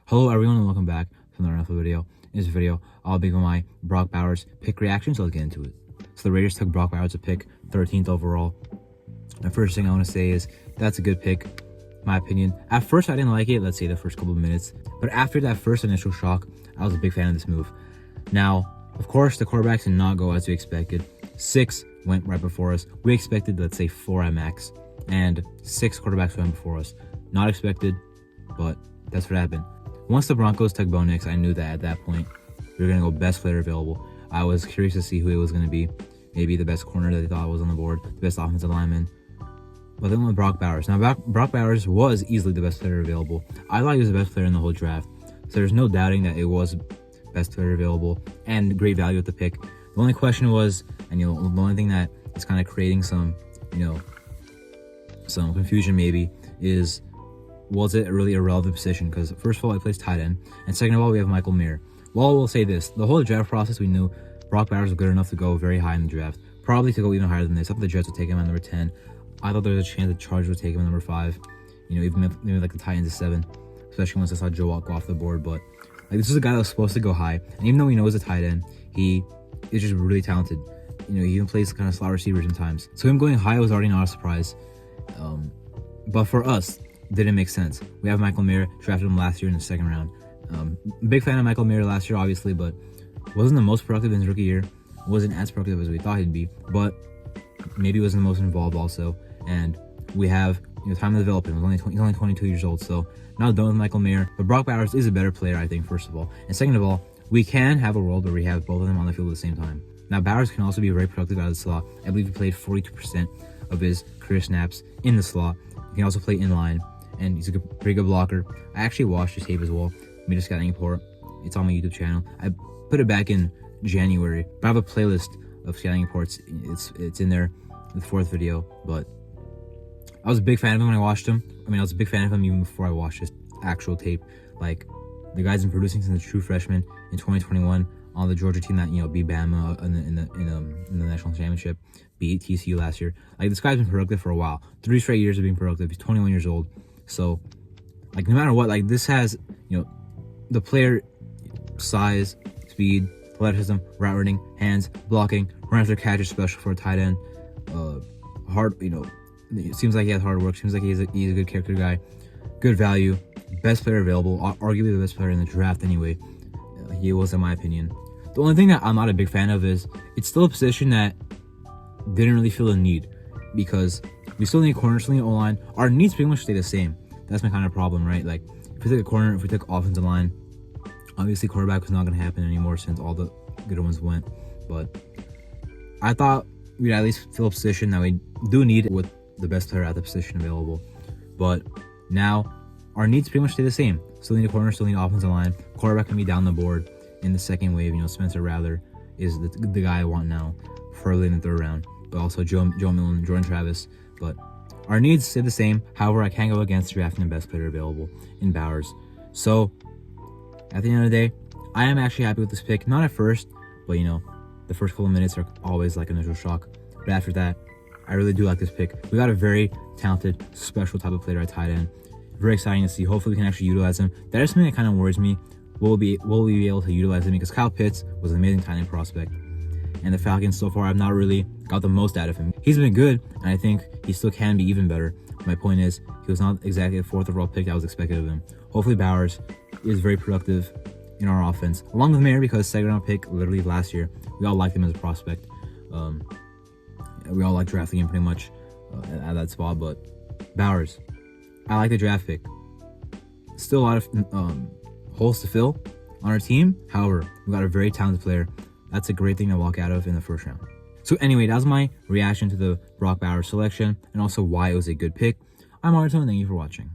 Hello everyone and welcome back to another video. In this video, I'll be giving my Brock Bowers pick reaction, so let's get into it. So the Raiders took Brock Bowers to pick 13th overall. The first thing I want to say is that's a good pick, in my opinion. At first I didn't like it, let's say the first couple of minutes, but after that first initial shock, I was a big fan of this move. Now, of course, the quarterbacks did not go as we expected. 6 went right before us. We expected, let's say, 4 at max, and 6 quarterbacks went before us. Not expected, but that's what happened. Once the Broncos took Bo Nix, I knew that at that point we were going to go best player available. I was curious to see who it was going to be. Maybe the best corner that they thought was on the board, the best offensive lineman. But then with Brock Bowers. Now, Brock Bowers was easily the best player available. I thought he was the best player in the whole draft. So there's no doubting that it was best player available and great value at the pick. The only question was, and the only thing that is kind of creating some, some confusion maybe is, was it really a relevant position? Because first of all, he plays tight end, and second of all, we have Michael Mayer. Well, we'll say this: the whole draft process, we knew Brock Bowers was good enough to go very high in the draft, probably to go even higher than this. I thought the Jets would take him at number 10. I thought there was a chance the Chargers would take him at number 5. Even if maybe like the Titans at 7, especially once I saw Joe Watt go off the board. But like, this is a guy that was supposed to go high, and even though we know he's a tight end, he is just really talented. He even plays kind of slot receiver sometimes. So him going high was already not a surprise. But for us, didn't make sense. We have Michael Mayer, drafted him last year in the 2nd round. Big fan of Michael Mayer last year, obviously, but wasn't the most productive in his rookie year. Wasn't as productive as we thought he'd be, but maybe wasn't the most involved also. And we have time to develop him. He's only 22 years old, so not done with Michael Mayer. But Brock Bowers is a better player, I think, first of all. And second of all, we can have a world where we have both of them on the field at the same time. Now, Bowers can also be very productive out of the slot. I believe he played 42% of his career snaps in the slot. He can also play in line, and he's a pretty good blocker. I actually watched his tape as well. Made a scouting report. It's on my YouTube channel. I put it back in January, but I have a playlist of scouting reports. It's in there, the 4th video. But I was a big fan of him when I watched him. I was a big fan of him even before I watched his actual tape. Like, the guy's been producing since a true freshman in 2021 on the Georgia team that beat Bama in the national championship, beat TCU last year. Like, this guy's been productive for a while. 3 straight years of being productive. He's 21 years old. So, like, no matter what, like, this has, the player size, speed, athleticism, route running, hands, blocking, run after catch is special for a tight end. It seems like he has hard work. Seems like he's a good character guy. Good value. Best player available. Arguably the best player in the draft anyway. He was, in my opinion. The only thing that I'm not a big fan of is it's still a position that didn't really feel a need, because we still need corners, still need O-line. Our needs pretty much stay the same. That's my kind of problem, right? Like, if we take a corner, if we take offensive line, obviously quarterback was not going to happen anymore since all the good ones went. But I thought we'd at least fill a position that we do need with the best player at the position available. But now our needs pretty much stay the same. Still need a corner, still need offensive line. Quarterback can be down the board in the 2nd wave. Spencer Rattler is the guy I want now, preferably in the 3rd round. But also Joe Milton, Jordan Travis. But our needs stay the same. However, I can't go against drafting the best player available in Bowers. So at the end of the day, I am actually happy with this pick. Not at first, but the first couple of minutes are always like an initial shock. But after that, I really do like this pick. We got a very talented, special type of player at tight end. Very exciting to see. Hopefully we can actually utilize him. That is something that kind of worries me. Will we be able to utilize him? Because Kyle Pitts was an amazing tight end prospect, and the Falcons so far have not really got the most out of him. He's been good, and I think he still can be even better. My point is, he was not exactly the 4th overall pick that was expected of him. Hopefully Bowers is very productive in our offense, along with Mayer, because 2nd round pick literally last year. We all liked him as a prospect. We all liked drafting him pretty much at that spot. But Bowers, I like the draft pick. Still a lot of holes to fill on our team. However, we got a very talented player. That's a great thing to walk out of in the 1st round. So anyway, that was my reaction to the Brock Bowers selection, and also why it was a good pick. I'm Arto, and thank you for watching.